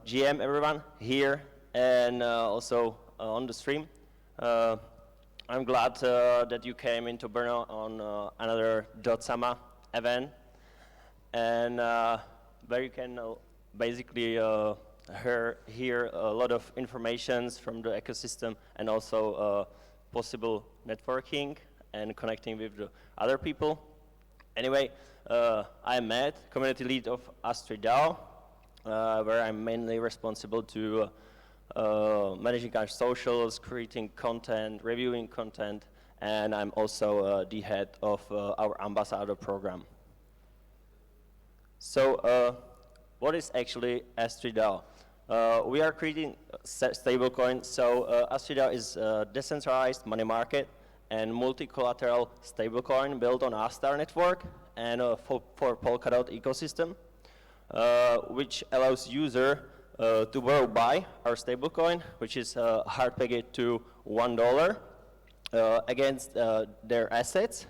GM, everyone here and also on the stream. I'm glad that you came into Brno on another .sama event, and where you can basically hear a lot of information from the ecosystem and also possible networking and connecting with the other people. Anyway, I'm Matt, community lead of AstridDAO, where I'm mainly responsible to managing our socials, creating content, reviewing content, and I'm also the head of our ambassador program. So what is actually AstridDAO? We are creating stablecoin, so AstridDAO is a decentralized money market and multi-collateral stablecoin built on Astar network and for Polkadot ecosystem, which allows user to borrow by our stablecoin, which is hard pegged to $1 against their assets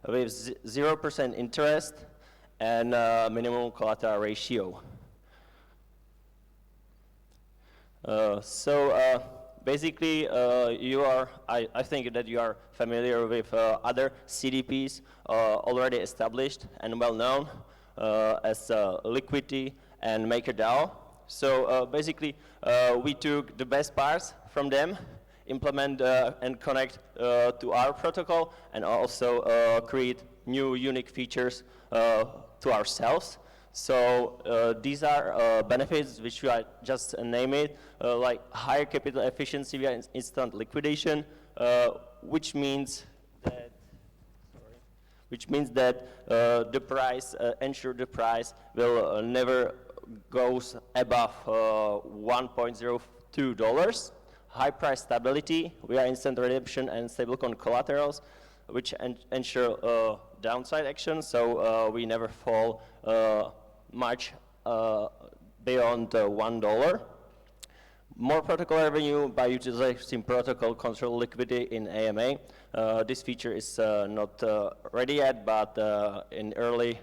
with 0% interest and minimum collateral ratio. Basically, I think that you are familiar with other CDPs already established and well known as Liquidity and MakerDAO. So basically, we took the best parts from them, implement and connect to our protocol, and also create new unique features to ourselves. So these are benefits which I just name it, like higher capital efficiency via instant liquidation, which means that the price, ensure the price will never goes above $1.02. High price stability via instant redemption and stablecoin collaterals, which ensure downside action, so we never fall much beyond $1. More protocol revenue by utilizing protocol control liquidity in AMA. This feature is not ready yet, but in early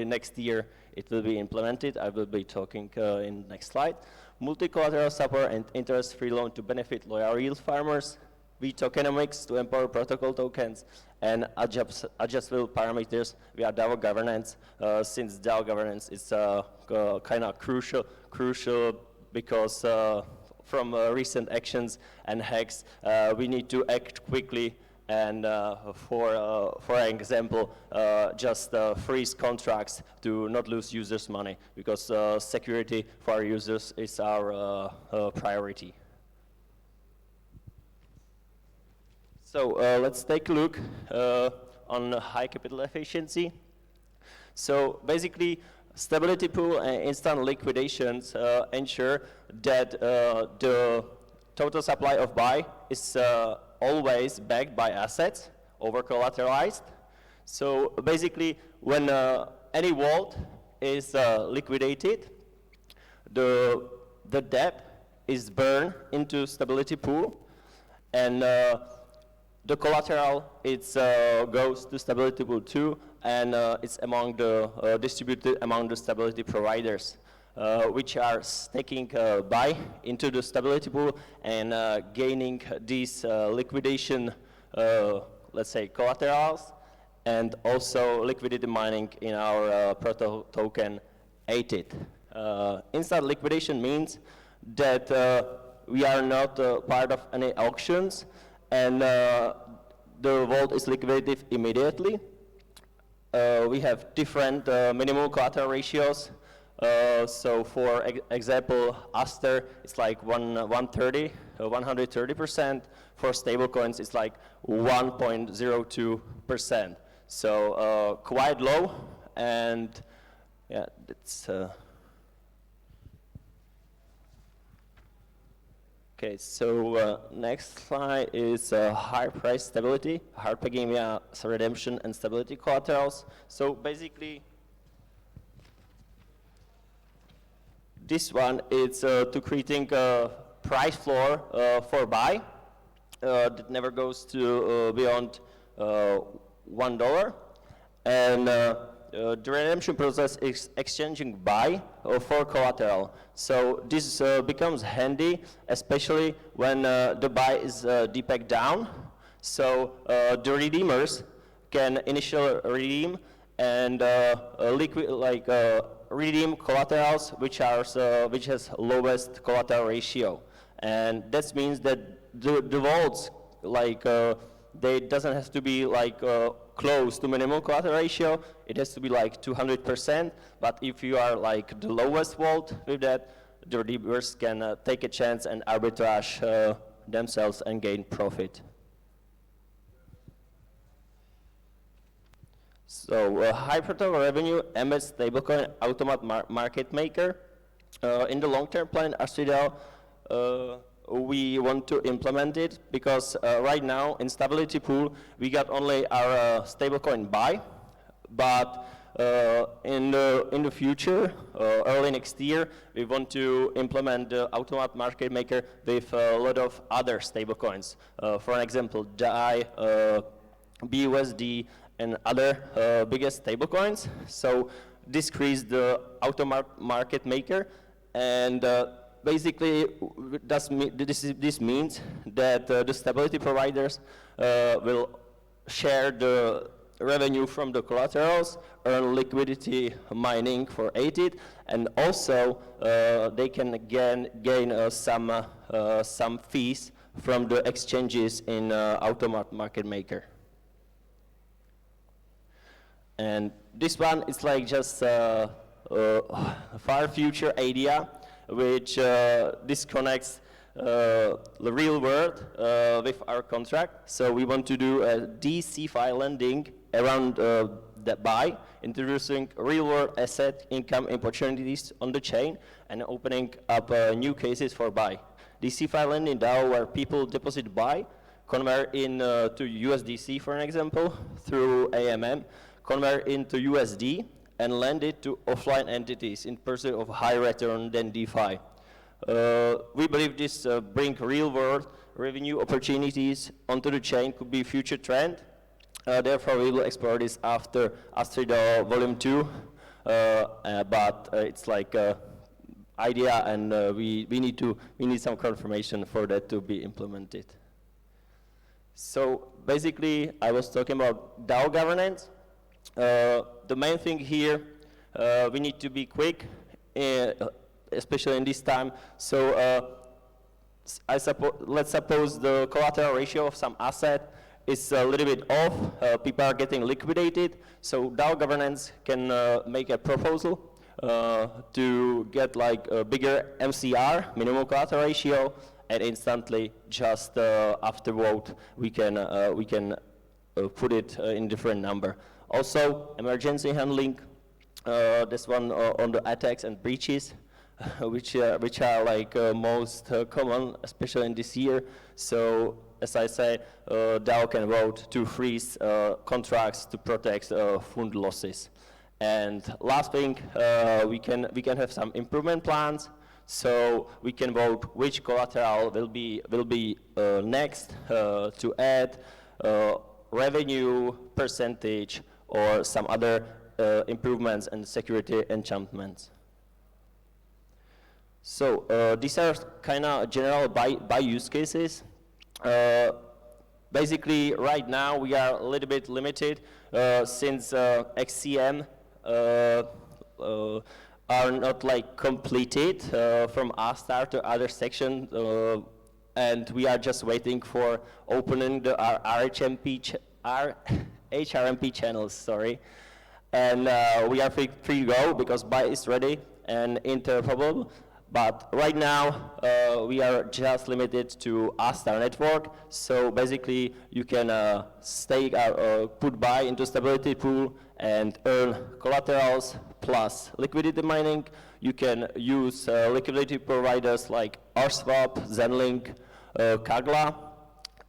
next year it will be implemented. I will be talking in the next slide. Multi-collateral support and interest-free loan to benefit loyal yield farmers. V-tokenomics to empower protocol tokens, and adjustable parameters via DAO governance, since DAO governance is kind of crucial because from recent actions and hacks, we need to act quickly and for example, just freeze contracts to not lose users' money, because security for our users is our priority. So let's take a look on high capital efficiency. So basically, stability pool and instant liquidations ensure that the total supply of buy is always backed by assets, over-collateralized. So basically, when any vault is liquidated, the debt is burned into stability pool, and the collateral goes to stability pool too, and it's distributed among the stability providers, which are staking buy into the stability pool and gaining these liquidation, let's say, collaterals, and also liquidity mining in our proto token ATIT. Instant liquidation means that we are not part of any auctions, and the vault is liquidated immediately. We have different minimum collateral ratios. So for example, Aster, it's like 130%. For stablecoins, it's like 1.02%. So quite low, and yeah, that's. Okay, so next slide is high price stability, hard pegging via redemption and stability collaterals. So basically, this one is to creating a price floor for buy that never goes to beyond $1, and the redemption process is exchanging buy for collateral. So this becomes handy, especially when the buy is depegged down. So the redeemers can initially redeem and redeem collaterals which has lowest collateral ratio, and that means that the vaults they doesn't have to be close to minimum collateral ratio. It has to be like 200%. But if you are like the lowest vault with that, the redeemers can take a chance and arbitrage themselves and gain profit. So high protocol revenue embeds stablecoin automat market maker. In the long-term plan, AstridDAO, we want to implement it because right now in stability pool we got only our stablecoin buy, but in the future, early next year, we want to implement the automat market maker with a lot of other stablecoins. For example, DAI, BUSD, and other biggest stablecoins. So this creates the automat market maker, and basically this means that the stability providers will share the revenue from the collaterals, earn liquidity mining for ATID, and also they can gain some fees from the exchanges in automat market maker. And this one is like just a far future idea which disconnects the real world with our contract. So we want to do a DeFi lending around that buy, introducing real world asset income opportunities on the chain and opening up new cases for buy. DeFi lending DAO where people deposit buy, convert to USDC for an example through AMM, convert into USD, and lend it to offline entities in pursuit of high return than DeFi. We believe this bring real world revenue opportunities onto the chain, could be future trend. Therefore, we will explore this after AstridDAO Volume 2, but it's like idea, and we need some confirmation for that to be implemented. So basically, I was talking about DAO governance. The main thing here, we need to be quick, especially in this time. So let's suppose the collateral ratio of some asset is a little bit off. People are getting liquidated. So DAO governance can make a proposal to get like a bigger MCR, minimum collateral ratio, and instantly just after vote we can put it in different number. Also, emergency handling, this one on the attacks and breaches, which are like most common, especially in this year. So, as I say, DAO can vote to freeze contracts to protect fund losses. And last thing, we can have some improvement plans. So we can vote which collateral will be next to add, revenue percentage, or some other improvements and security enchantments. So these are kind of general buy use cases. Basically, right now we are a little bit limited since XCM are not like completed from Astar to other section, and we are just waiting for opening the HRMP channels, sorry. And we are free to go because buy is ready and interoperable. But right now, we are just limited to Astar network. So basically, you can stake or put buy into stability pool and earn collaterals plus liquidity mining. You can use liquidity providers like RSwap, Zenlink, Kagla.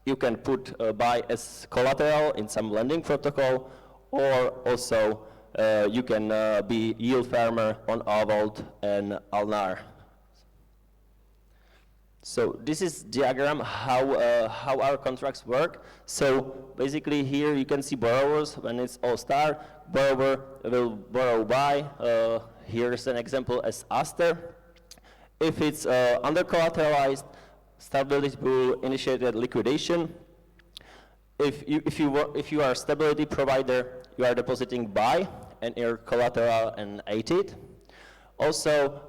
You can put buy as collateral in some lending protocol, or also you can be yield farmer on Vault and Alnar. So this is diagram how our contracts work. So basically here you can see borrowers when it's all star, borrower will borrow by. Here's an example as Aster. If it's under-collateralized, stability pool initiated liquidation. If you are a stability provider, you are depositing buy and your collateral and ATIT. Also,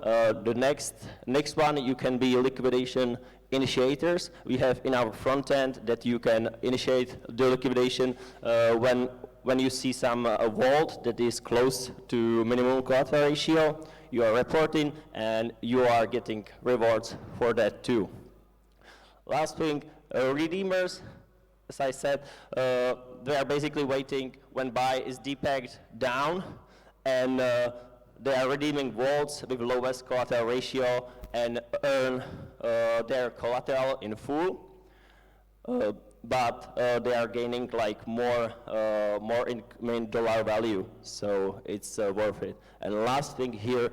the next one, you can be liquidation initiators. We have in our front end that you can initiate the liquidation when you see some vault that is close to minimum collateral ratio. You are reporting and you are getting rewards for that too. Last thing, redeemers. As I said, they are basically waiting when buy is depegged down, and they are redeeming vaults with lowest collateral ratio and earn their collateral in full. But they are gaining like more in dollar value, so it's worth it. And last thing here,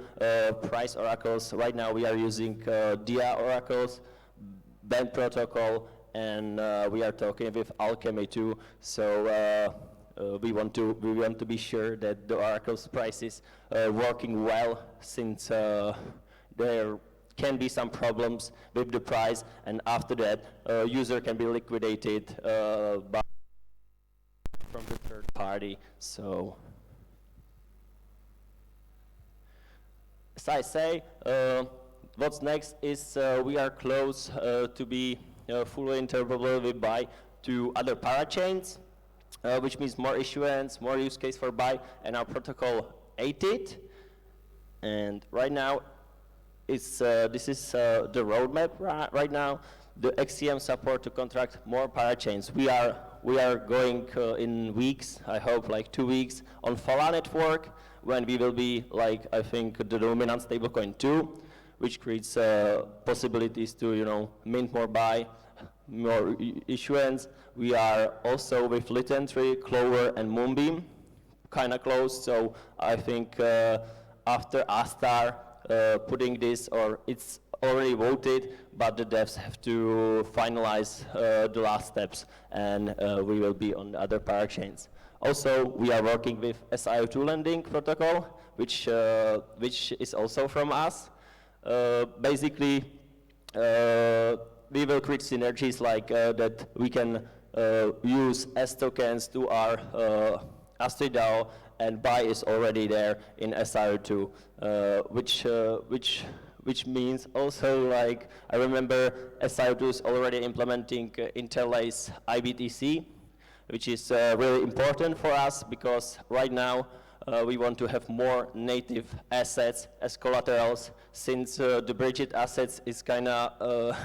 price oracles. Right now we are using DIA oracles, Band protocol, and we are talking with Alchemy too. So we want to be sure that the oracle's price is working well, since there can be some problems with the price, and after that, user can be liquidated from the third party. So, as I say, what's next is we are close to be fully interoperable with buy to other parachains, which means more issuance, more use case for buy, and our protocol ATIT. And right now, this is the roadmap right now. The XCM support to contract more parachains. We are going in weeks, I hope like 2 weeks, on Fala network, when we will be like, I think, the dominant stablecoin 2, which creates possibilities to mint more buy, more issuance. We are also with Litentry, Clover, and Moonbeam, kind of close. So I think after Astar putting this, or it's already voted, but the devs have to finalize the last steps, and we will be on the other parachains. Also, we are working with SIO2 lending protocol, which is also from us. Basically, we will create synergies like that we can use S tokens to our AstridDAO, and buy is already there in SIO2, which means also, like, I remember SIO2 is already implementing Interlace IBTC, which is really important for us, because right now we want to have more native assets as collaterals, since the bridged assets is kind of,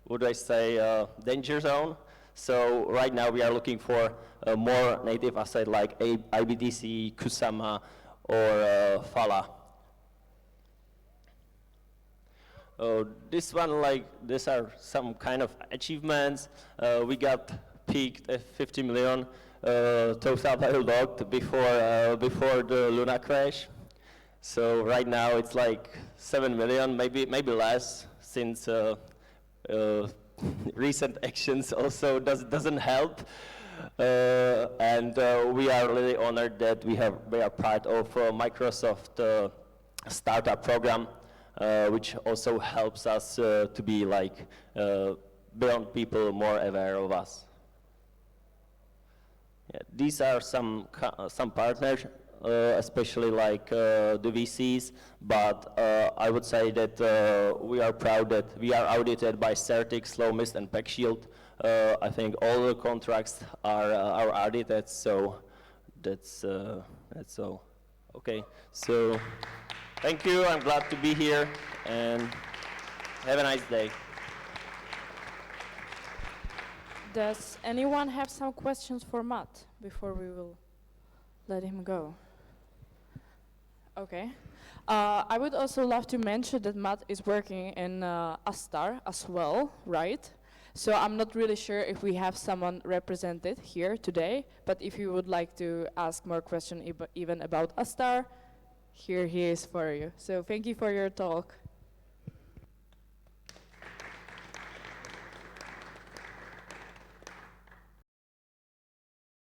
what do I say, danger zone. So right now we are looking for more native asset like IBTC, Kusama, or Fala. This one, like, these are some kind of achievements. We got peaked at 50 million total value locked before the Luna crash. So right now it's like 7 million, maybe less, since recent actions also doesn't help. And we are really honored that we are part of Microsoft startup program, which also helps us to be like beyond people more aware of us. Yeah, these are some partners, especially like the VCs, but I would say that we are proud that we are audited by Certic, Slowmist, and PackShield. I think all the contracts are audited, so that's all. Okay, so thank you. I'm glad to be here, and have a nice day. Does anyone have some questions for Matt before we will let him go? Okay. I would also love to mention that Matt is working in Astar as well, right? So I'm not really sure if we have someone represented here today, but if you would like to ask more questions even about Astar, here he is for you. So thank you for your talk.